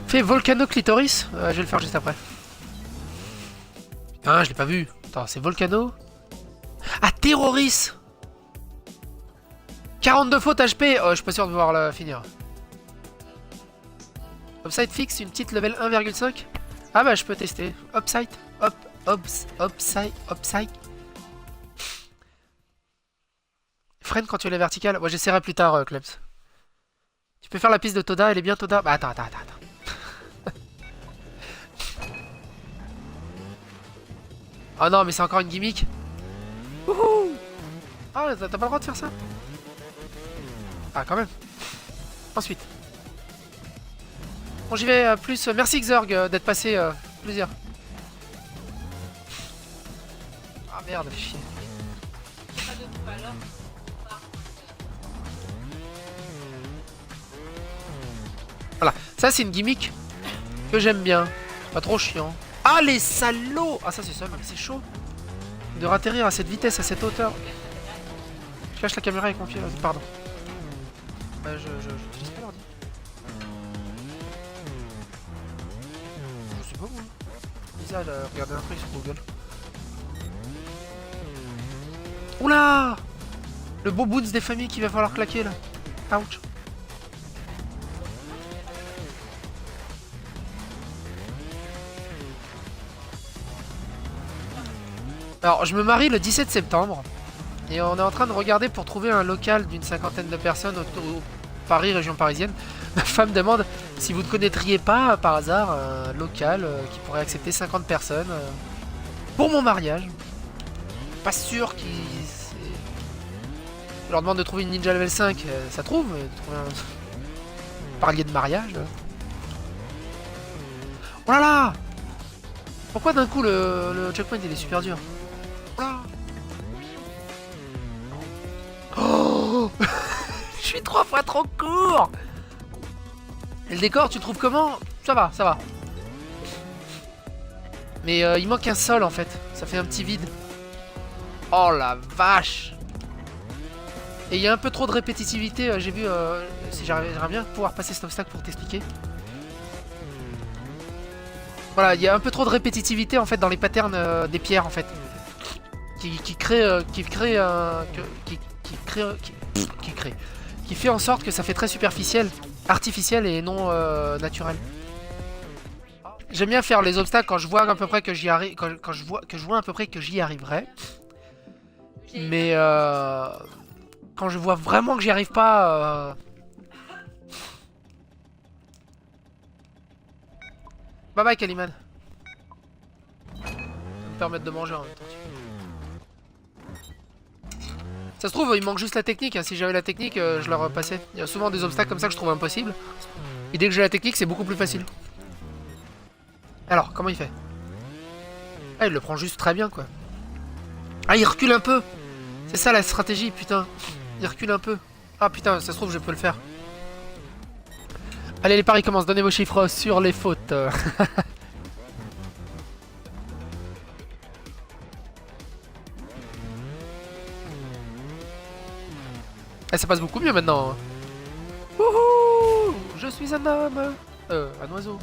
Fais Volcano Clitoris. Je vais le faire juste après. Ah, je l'ai pas vu. Attends, c'est Volcano. Ah, Terroris. 42 fautes HP. Oh, je suis pas sûr de pouvoir la finir. Upside fixe, une petite level 1,5. Ah bah je peux tester. Upside. Upside. Freine quand tu es la verticale. Ouais, j'essaierai plus tard, Klebs. Tu peux faire la piste de Toda, elle est bien Toda. Bah attends. Oh non, mais c'est encore une gimmick. Wouhou. Ah, t'as pas le droit de faire ça? Ah, quand même. Ensuite. Bon, j'y vais plus. Merci Xorg d'être passé. Plaisir. Ah merde, chier. Voilà, ça c'est une gimmick que j'aime bien. Pas trop chiant. Ah les salauds. Ah ça c'est ça, mais c'est chaud de ratterrir à cette vitesse, à cette hauteur. Je cache la caméra avec mon pied là, pardon. J'utilise pas l'ordi. Je sais pas moi. Lisa elle a regardé un truc sur Google. Oula. Le beau boons des familles qu'il va falloir claquer là. Ouch. Alors, je me marie le 17 septembre. Et on est en train de regarder pour trouver un local d'une cinquantaine de personnes autour Paris, région parisienne. Ma femme demande si vous ne connaîtriez pas, par hasard, un local qui pourrait accepter 50 personnes pour mon mariage. Pas sûr qu'ils... Je leur demande de trouver une ninja level 5. Ça trouve, trouver un parlier de mariage. Oh là là. Pourquoi d'un coup le checkpoint il est super dur? Oh. Je suis 3 fois trop court. Et le décor, tu le trouves comment? Ça va. Mais il manque un sol en fait. Ça fait un petit vide. Oh la vache. Et il y a un peu trop de répétitivité. J'ai vu... si j'aimerais bien pouvoir passer cet obstacle pour t'expliquer. Voilà, il y a un peu trop de répétitivité en fait dans les patterns des pierres en fait. Qui fait en sorte que ça fait très superficiel, artificiel et non naturel. J'aime bien faire les obstacles quand je vois à peu près que j'y arrive, quand je vois à peu près que j'y arriverai. Mais quand je vois vraiment que j'y arrive pas. Bye bye Kaliman. Ça me permettre de manger en même temps. Ça se trouve, il manque juste la technique. Hein. Si j'avais la technique, je leur passais. Il y a souvent des obstacles comme ça que je trouve impossibles. Et dès que j'ai la technique, c'est beaucoup plus facile. Alors, comment il fait? Ah, il le prend juste très bien, quoi. Ah, il recule un peu. C'est ça la stratégie, putain. Il recule un peu. Ah, putain, ça se trouve, je peux le faire. Allez, les paris commencent. Donnez vos chiffres sur les fautes. Ah, ça passe beaucoup mieux maintenant. Wouhou! Je suis un homme. Un oiseau.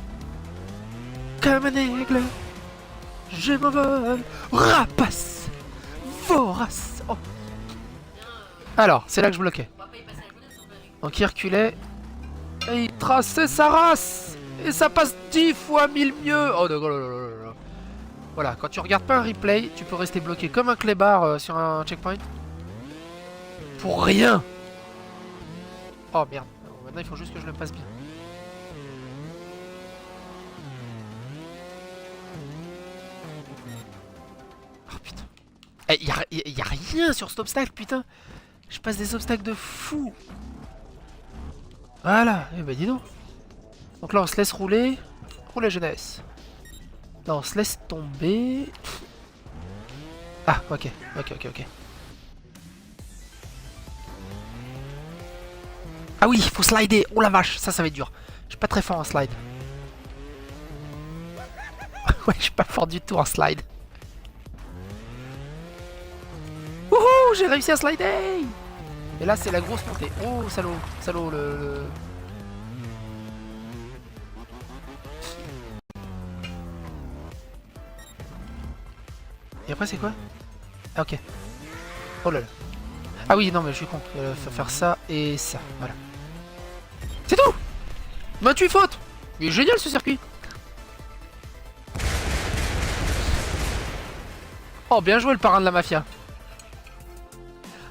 Comme un aigle. Je m'envole. Rapace. Vorace. Oh. Alors, c'est là que je bloquais. Donc il reculait. Et il traçait sa race. Et ça passe 10 fois 1000 mieux. Oh, là. Voilà, quand tu regardes pas un replay, tu peux rester bloqué comme un clébard sur un checkpoint. Pour rien. Oh merde, maintenant il faut juste que je le passe bien. Oh putain. Eh, y a rien sur cet obstacle, putain. Je passe des obstacles de fou. Voilà, eh ben dis donc. Donc là on se laisse rouler. Rouler jeunesse. Là on se laisse tomber. Ah, ok. Ah oui, il faut slider. Oh la vache, ça va être dur. Je suis pas très fort en slide. Ouais, je suis pas fort du tout en slide. Wouhou, j'ai réussi à slider. Et là, c'est la grosse montée. Oh, salaud, le... Et après c'est quoi? Ah ok. Oh là là. Ah oui non mais je suis con. Faut faire ça et ça. Voilà. C'est tout. 28 fautes. Il est génial ce circuit. Oh bien joué le parrain de la mafia.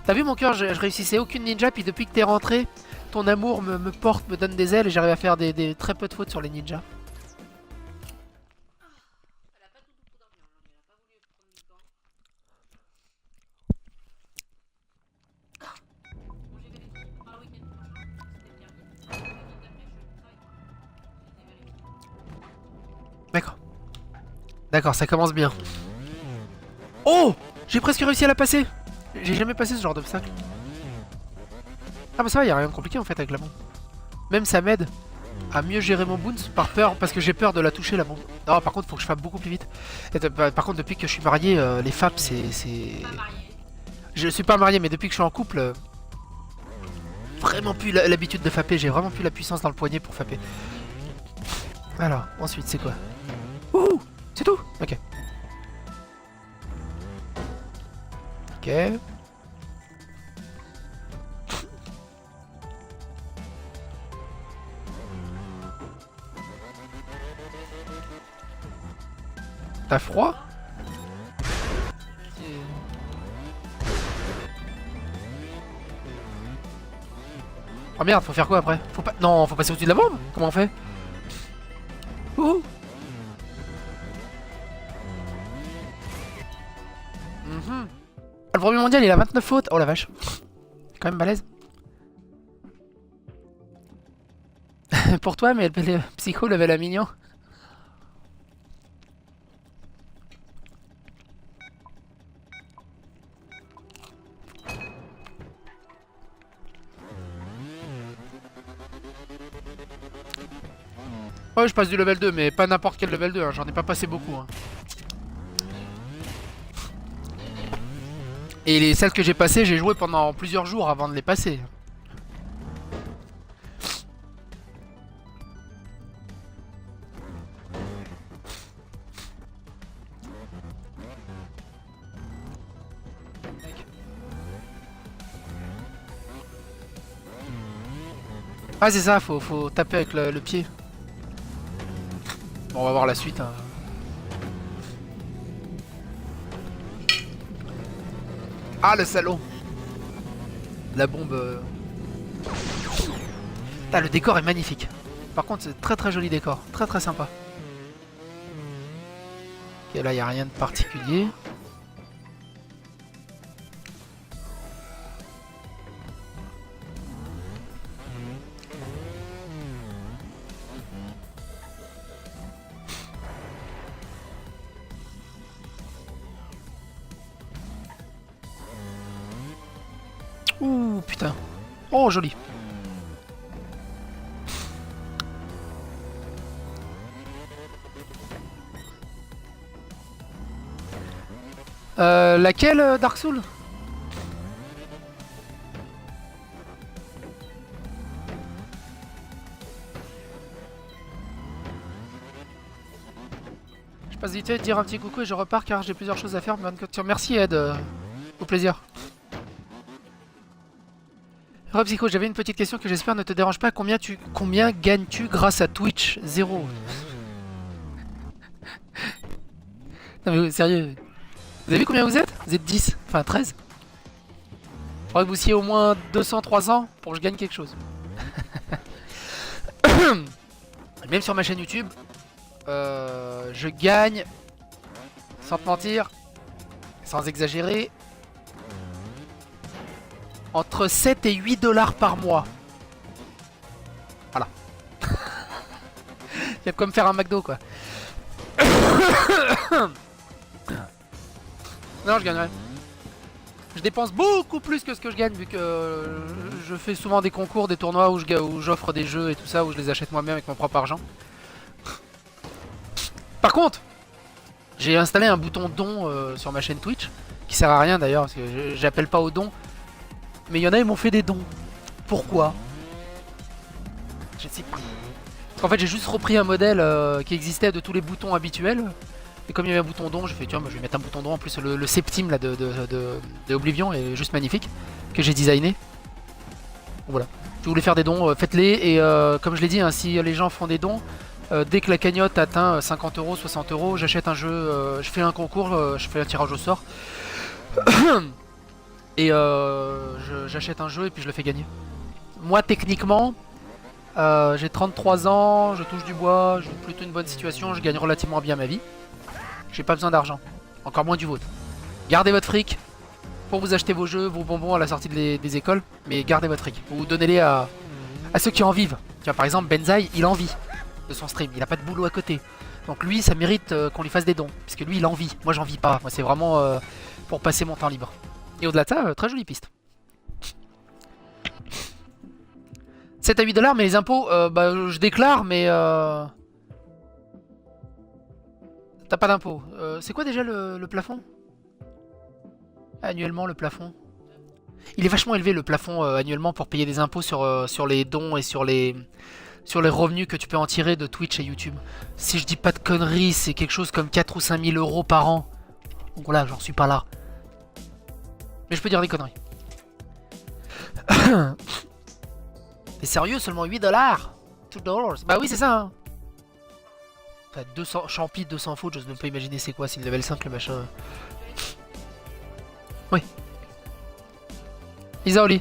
T'as vu mon cœur, je réussissais aucune ninja, puis depuis que t'es rentré, ton amour me porte, me donne des ailes et j'arrive à faire des très peu de fautes sur les ninjas. D'accord. D'accord, ça commence bien. Oh! J'ai presque réussi à la passer! J'ai jamais passé ce genre d'obstacle. Ah bah ça va, y'a rien de compliqué en fait avec la bombe. Même ça m'aide à mieux gérer mon bounce par peur, parce que j'ai peur de la toucher la bombe. Non par contre faut que je fasse beaucoup plus vite. Et par contre depuis que je suis marié, les FAP c'est... Je suis pas marié mais depuis que je suis en couple... Vraiment plus l'habitude de fapper, j'ai vraiment plus la puissance dans le poignet pour fapper. Alors, ensuite c'est quoi? Ouh! C'est tout? Ok. Ok. T'as froid? Oh merde, faut faire quoi après? Faut pas... Non, faut passer au-dessus de la bombe? Comment on fait? Ouh! Ah, le premier mondial il a 29 fautes. Oh la vache. C'est quand même balèze. Pour toi, mais le psycho level à mignon. Ouais, je passe du level 2, mais pas n'importe quel level 2, hein. J'en ai pas passé beaucoup. Hein. Et celles que j'ai passées, j'ai joué pendant plusieurs jours avant de les passer. Ah c'est ça, faut taper avec le pied. Bon, on va voir la suite. Hein. Ah le salaud. La bombe... Ah, le décor est magnifique. Par contre c'est très très joli décor, très très sympa. Ok là y a rien de particulier. Ouh putain. Oh joli. Laquelle Dark Souls? Je passe vite fait de dire un petit coucou et je repars car j'ai plusieurs choses à faire. Merci Ed, au plaisir. Psycho, j'avais une petite question que j'espère ne te dérange pas. Combien gagnes-tu grâce à Twitch? 0. Non mais sérieux. Vous avez vu combien vous êtes? Vous êtes 10, enfin 13. Faudrait que vous siez au moins 200-300 pour que je gagne quelque chose. Même sur ma chaîne YouTube, je gagne, sans te mentir, sans exagérer, entre 7 et 8 dollars par mois. Voilà. Il y a de quoi me faire un McDo quoi. Non, je gagne rien. Je dépense beaucoup plus que ce que je gagne vu que je fais souvent des concours, des tournois où j'offre des jeux et tout ça, où je les achète moi-même avec mon propre argent. Par contre, j'ai installé un bouton don sur ma chaîne Twitch, qui sert à rien d'ailleurs, parce que j'appelle pas aux dons. Mais il y en a, ils m'ont fait des dons. Pourquoi? Je sais pas. Parce qu'en fait, j'ai juste repris un modèle qui existait de tous les boutons habituels. Et comme il y avait un bouton don, j'ai fait tiens, bah, je vais mettre un bouton don. En plus, le septime là, de Oblivion est juste magnifique, que j'ai designé. Voilà. Si vous voulez faire des dons, faites-les. Et comme je l'ai dit, hein, si les gens font des dons, dès que la cagnotte atteint 50 euros, 60 euros, j'achète un jeu, je fais un concours, je fais un tirage au sort. Et j'achète un jeu et puis je le fais gagner. Moi, techniquement, j'ai 33 ans, je touche du bois, j'ai plutôt une bonne situation, je gagne relativement bien ma vie. J'ai pas besoin d'argent, encore moins du vôtre. Gardez votre fric pour vous acheter vos jeux, vos bonbons à la sortie des écoles, mais gardez votre fric. Vous donnez-les à ceux qui en vivent. Tiens, par exemple, Benzaï, il en vit de son stream, il a pas de boulot à côté. Donc lui, ça mérite qu'on lui fasse des dons, puisque lui, il en vit. Moi, j'en vis pas. Moi, c'est vraiment pour passer mon temps libre. Et au-delà de ça, très jolie piste. 7 à 8 $, mais les impôts, bah, je déclare, mais t'as pas d'impôts. C'est quoi déjà le plafond? Annuellement, le plafond. Il est vachement élevé le plafond annuellement pour payer des impôts sur les dons et sur les revenus que tu peux en tirer de Twitch et YouTube. Si je dis pas de conneries, c'est quelque chose comme 4 ou 5 000 euros par an. Donc voilà, j'en suis pas là. Mais je peux dire des conneries. T'es sérieux, seulement 8 $? 2 $? Bah oui, c'est ça. Hein. Enfin, 200 champi, 200 fautes, j'ose même pas imaginer c'est quoi, c'est le level 5 le machin. Oui. Isaoli.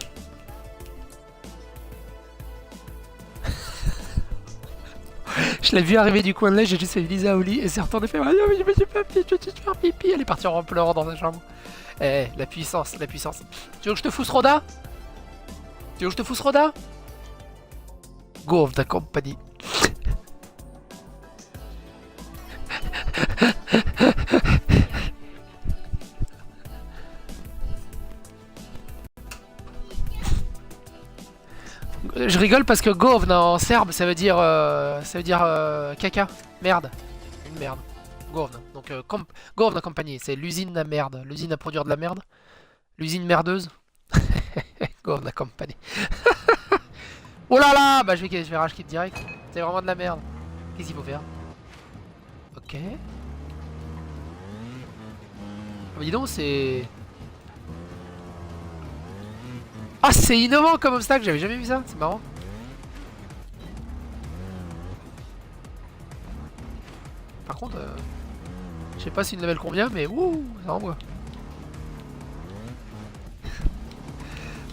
Je l'ai vu arriver du coin de l'œil, j'ai juste fait Lisa Oli et c'est retourné fait. Ah, mais je me suis pas je vais faire pipi. Elle est partie en pleurant dans sa chambre. Eh, la puissance, la puissance. Tu veux que je te fousse Roda? Tu veux que je te fousse Roda? Go of the company. Je rigole parce que govn en serbe ça veut dire caca, merde, une merde. Govn, donc govn compagnie, c'est l'usine à merde, l'usine à produire de la merde, l'usine merdeuse. Govn compagnie. Oh là là, bah je vais rage quit direct. C'est vraiment de la merde. Qu'est-ce qu'il faut faire? Ok. Ah bah dis donc c'est. Ah, c'est innovant comme obstacle, j'avais jamais vu ça, c'est marrant. Par contre, je sais pas si une level convient, mais wouh, ça envoie.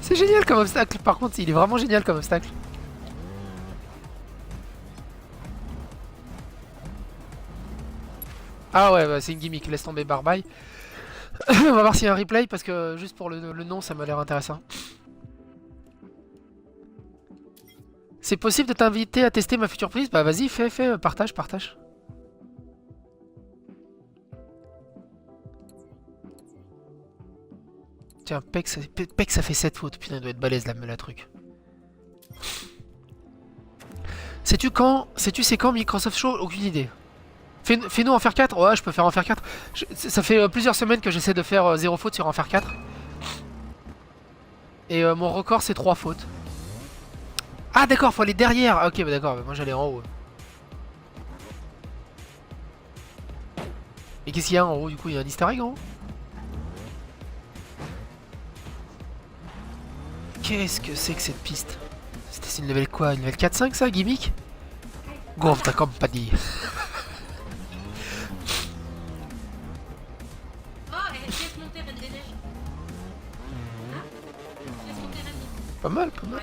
C'est génial comme obstacle, par contre, il est vraiment génial comme obstacle. Ah ouais, bah, c'est une gimmick, laisse tomber Barbaille. On va voir s'il y a un replay, parce que juste pour le nom, ça m'a l'air intéressant. C'est possible de t'inviter à tester ma future prise? Bah vas-y, fais, partage, partage. Tiens, Peck ça fait 7 fautes. Putain, il doit être balèze la truc. Sais-tu c'est quand Microsoft Show? Aucune idée. Fais-nous en faire 4. Ouais, je peux faire en faire 4. Ça fait plusieurs semaines que j'essaie de faire 0 faute sur en faire 4. Et mon record c'est 3 fautes. Ah d'accord, faut aller derrière. Ok, bah d'accord, moi j'allais en haut. Et qu'est-ce qu'il y a en haut du coup? Il y a un easter egg en haut? Qu'est-ce que c'est que cette piste? C'est une level quoi? Une level 4-5 ça, gimmick? Go of the company. Pas mal, pas mal.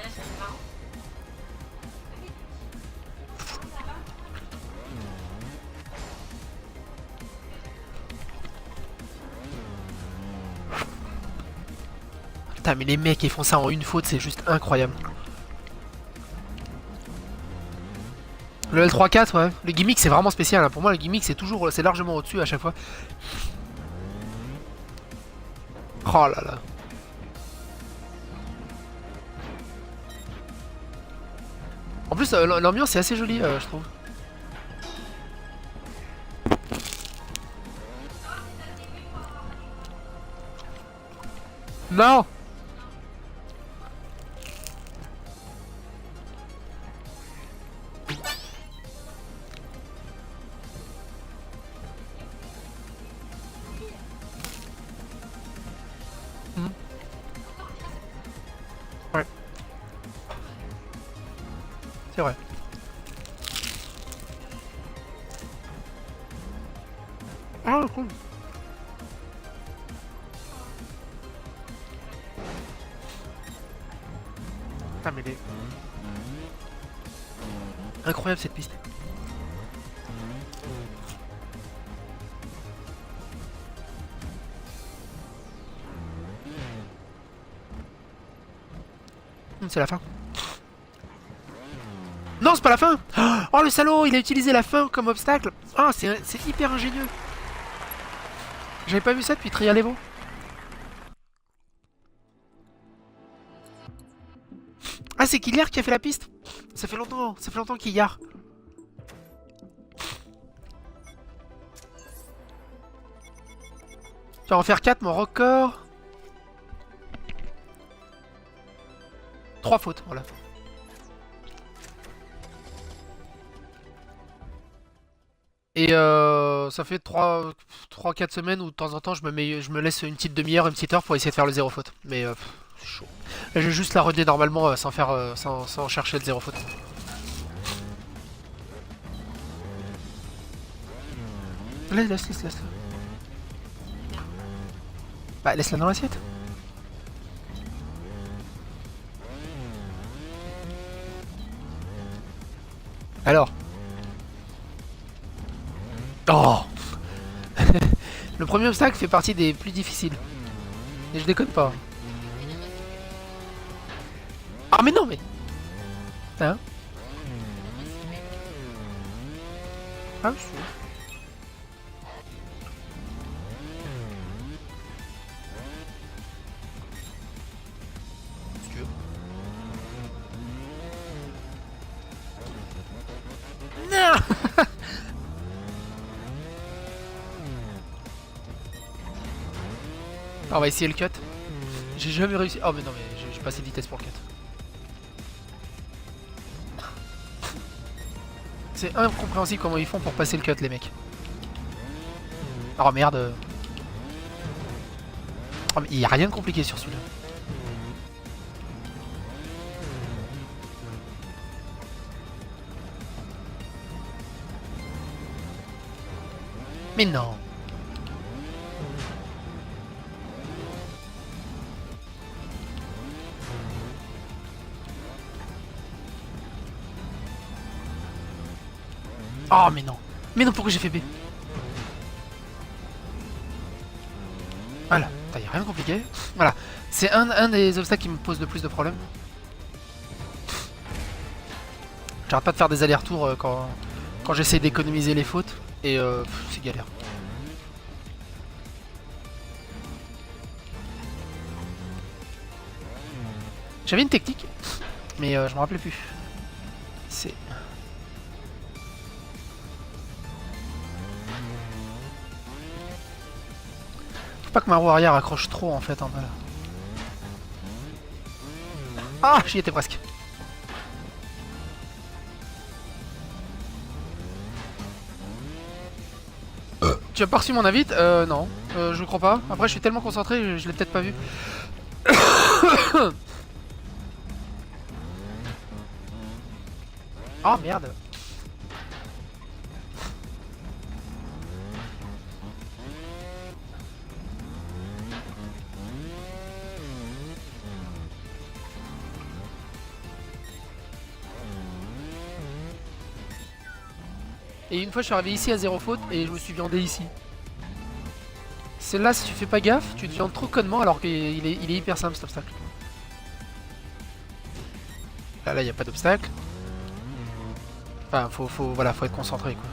Putain, mais les mecs ils font ça en une faute, c'est juste incroyable. Le L3-4, ouais. Le gimmick c'est vraiment spécial. Hein. Pour moi, le gimmick c'est largement au-dessus à chaque fois. Oh là là. En plus, l'ambiance est assez jolie, je trouve. Non! Ah, cool. Ah, mais les... Incroyable cette piste. C'est la fin. Non, c'est pas la fin. Oh, le salaud, il a utilisé la fin comme obstacle. Ah, c'est hyper ingénieux. J'avais pas vu ça depuis Trial Evo. Ah, c'est Killiard qui a fait la piste. Ça fait longtemps Killiard. Tu vas en faire 4, mon record. 3 fautes, voilà. Et ça fait 3-4 semaines où de temps en temps je me laisse une petite demi-heure, une petite heure pour essayer de faire le zéro faute. Mais c'est chaud. Là je vais juste la runner normalement sans chercher le zéro faute. Laisse. Bah laisse-la dans l'assiette. Alors. Oh. Le premier obstacle fait partie des plus difficiles. Et je déconne pas. Ah mais non mais... Hein? Ah oui, si tu veux. Non. On va essayer le cut. J'ai jamais réussi. Oh mais non mais j'ai pas assez de vitesse pour le cut. C'est incompréhensible comment ils font pour passer le cut les mecs. Oh merde. Oh mais il y a rien de compliqué sur celui-là. Mais non. Oh mais non. Mais non, pourquoi j'ai fait B? Voilà, y a rien de compliqué. Voilà, c'est un des obstacles qui me pose le plus de problèmes. J'arrête pas de faire des allers-retours quand j'essaie d'économiser les fautes. Et c'est galère. J'avais une technique, mais je me rappelais plus. C'est... Faut pas que ma roue arrière accroche trop en fait en bas là. Ah, j'y étais presque. Tu as pas reçu mon invite? Non, je crois pas. Après, je suis tellement concentré, je l'ai peut-être pas vu. Oh merde. Et une fois, je suis arrivé ici à zéro faute et je me suis viandé ici. Celle-là, si tu fais pas gaffe, tu te viandes trop connement alors qu'il est hyper simple cet obstacle. Là, il n'y a pas d'obstacle. Enfin, voilà, faut être concentré quoi.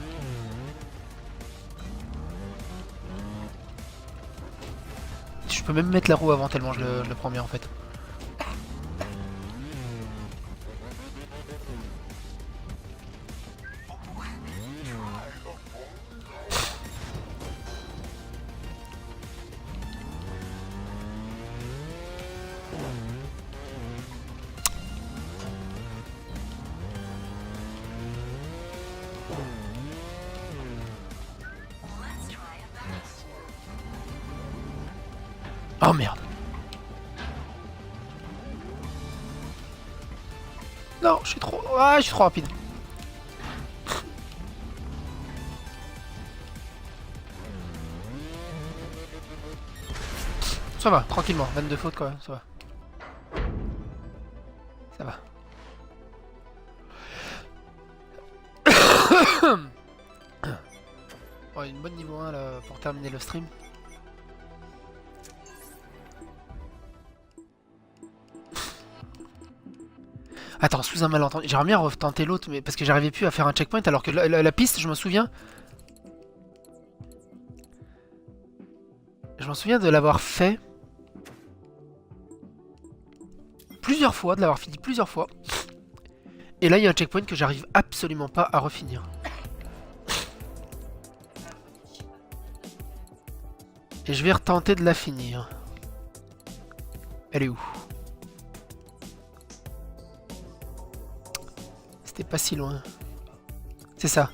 Je peux même mettre la roue avant tellement je le prends bien en fait. Oh merde. Non, je suis trop... Ah, je suis trop rapide. Ça va, tranquillement. 22 fautes quand même, ça va. Ça va. Bon, une bonne niveau 1 là pour terminer le stream. Attends, sous un malentendu, j'aimerais bien retenter l'autre, mais parce que j'arrivais plus à faire un checkpoint alors que la piste, je me souviens. Je m'en souviens de l'avoir fait plusieurs fois, de l'avoir fini plusieurs fois. Et là, il y a un checkpoint que j'arrive absolument pas à refinir. Et je vais retenter de la finir. Elle est où? C'était pas si loin. C'est ça.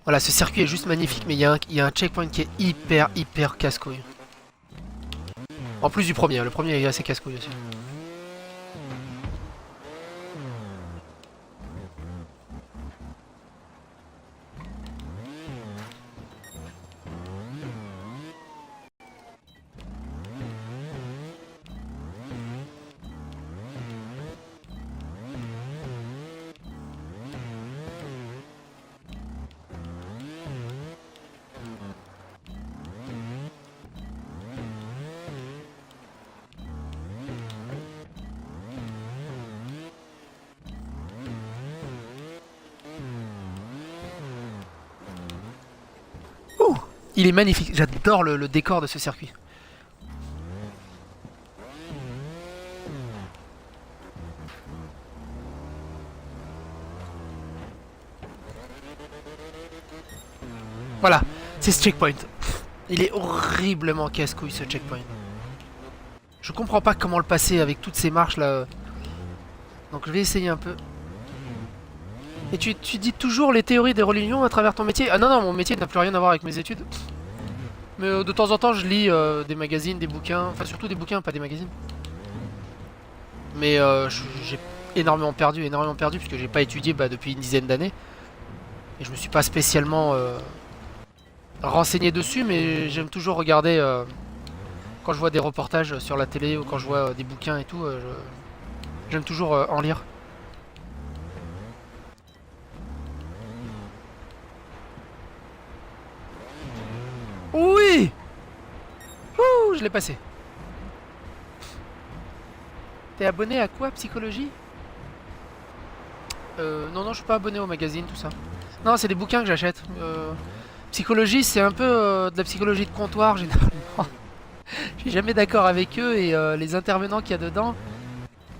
Voilà, ce circuit est juste magnifique, mais il y a un checkpoint qui est hyper casse-couille. En plus du premier, hein, le premier est assez casse-couille aussi. Il est magnifique, j'adore le décor de ce circuit. Voilà, c'est ce checkpoint. Il est horriblement casse-couille ce checkpoint. Je comprends pas comment le passer avec toutes ces marches là. Donc je vais essayer un peu. Et tu dis toujours les théories des religions à travers ton métier? Ah non, non, mon métier n'a plus rien à voir avec mes études. Mais de temps en temps, je lis des magazines, des bouquins. Enfin, surtout des bouquins, pas des magazines. Mais j'ai énormément perdu, puisque j'ai pas étudié depuis une dizaine d'années. Et je me suis pas spécialement renseigné dessus, mais j'aime toujours regarder quand je vois des reportages sur la télé ou quand je vois des bouquins et tout. J'aime toujours en lire. Oui! Ouh, je l'ai passé. T'es abonné à quoi, psychologie? Non, non, je suis pas abonné au magazine, tout ça. Non, c'est des bouquins que j'achète. Psychologie, c'est un peu de la psychologie de comptoir, généralement. Je suis jamais d'accord avec eux et les intervenants qu'il y a dedans,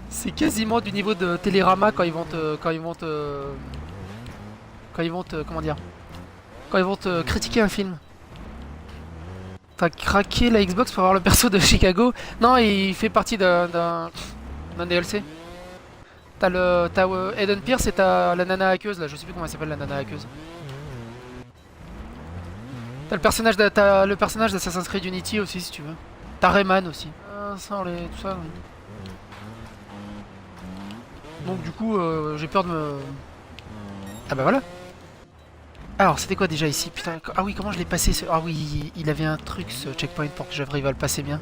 c'est quasiment du niveau de Télérama quand ils vont te... comment dire? Quand ils vont te critiquer un film. T'as craqué la Xbox pour avoir le perso de Chicago? Non, il fait partie d'un DLC. T'as Eden Pierce et t'as la nana hackeuse là, je sais plus comment elle s'appelle la nana hackeuse. T'as le personnage d'Assassin's Creed Unity aussi si tu veux. T'as Rayman aussi. Tout ça. Oui. Donc du coup j'ai peur de me... Ah bah voilà. Alors, c'était quoi déjà ici? Putain, ah oui, comment je l'ai passé ce... Ah oui, il avait un truc ce checkpoint pour que j'arrive à le passer bien.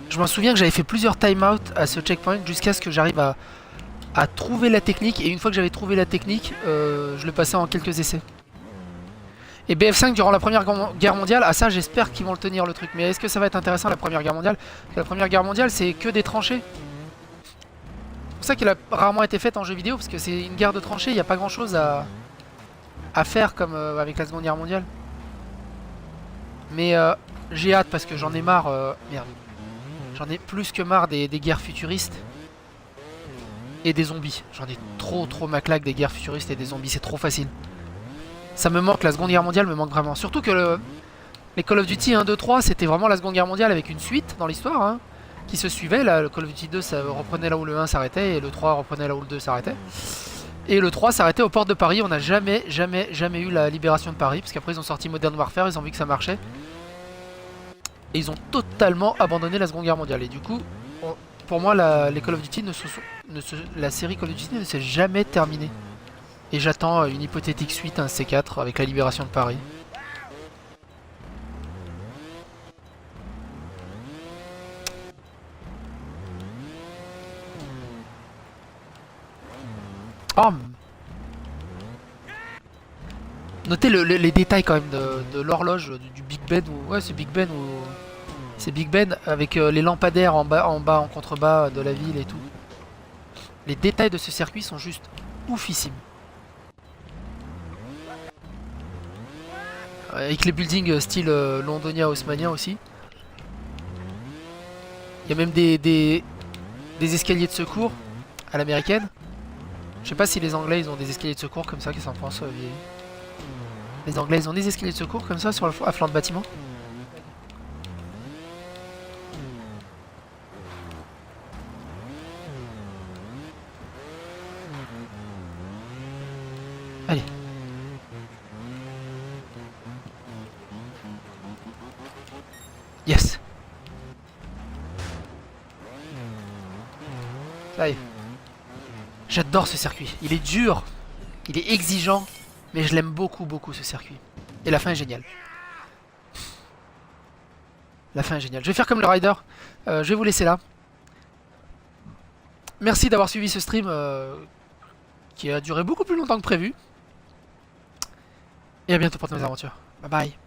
Je m'en souviens que j'avais fait plusieurs time-out à ce checkpoint jusqu'à ce que j'arrive à trouver la technique. Et une fois que j'avais trouvé la technique, je le passais en quelques essais. Et BF5 durant la première guerre mondiale, ah ça j'espère qu'ils vont le tenir le truc. Mais est-ce que ça va être intéressant la première guerre mondiale? La première guerre mondiale c'est que des tranchées. C'est pour ça qu'elle a rarement été faite en jeu vidéo, parce que c'est une guerre de tranchées, il n'y a pas grand chose à faire comme avec la seconde guerre mondiale. Mais j'ai hâte parce que j'en ai marre, merde. J'en ai plus que marre des guerres futuristes. Et des zombies. J'en ai trop ma claque des guerres futuristes et des zombies, c'est trop facile. Ça me manque, la seconde guerre mondiale me manque vraiment. Surtout que les Call of Duty 1, 2, 3 c'était vraiment la seconde guerre mondiale avec une suite dans l'histoire. Hein. qui se suivaient. Là, le Call of Duty 2 ça reprenait là où le 1 s'arrêtait et le 3 reprenait là où le 2 s'arrêtait. Et le 3 s'arrêtait aux portes de Paris. On n'a jamais eu la libération de Paris, parce qu'après ils ont sorti Modern Warfare, ils ont vu que ça marchait. Et ils ont totalement abandonné la Seconde Guerre mondiale. Et du coup, pour moi, les Call of Duty la série Call of Duty ne s'est jamais terminée. Et j'attends une hypothétique suite, un C4 avec la libération de Paris. Oh, notez les détails quand même de l'horloge du Big Ben. Ouais, c'est Big Ben ou c'est Big Ben avec les lampadaires en bas, en contrebas de la ville et tout. Les détails de ce circuit sont juste oufissimes. Avec les buildings style londonien haussmannien aussi. Il y a même des escaliers de secours à l'américaine. Je sais pas si les Anglais ils ont des escaliers de secours comme ça, qu'est-ce qu'on pense les Anglais ils ont des escaliers de secours comme ça sur à flanc de bâtiment. Allez. Yes. Ça y est. J'adore ce circuit. Il est dur, il est exigeant, mais je l'aime beaucoup ce circuit. Et la fin est géniale. La fin est géniale. Je vais faire comme le rider. Je vais vous laisser là. Merci d'avoir suivi ce stream qui a duré beaucoup plus longtemps que prévu. Et à bientôt pour de nouvelles aventures. Bye bye.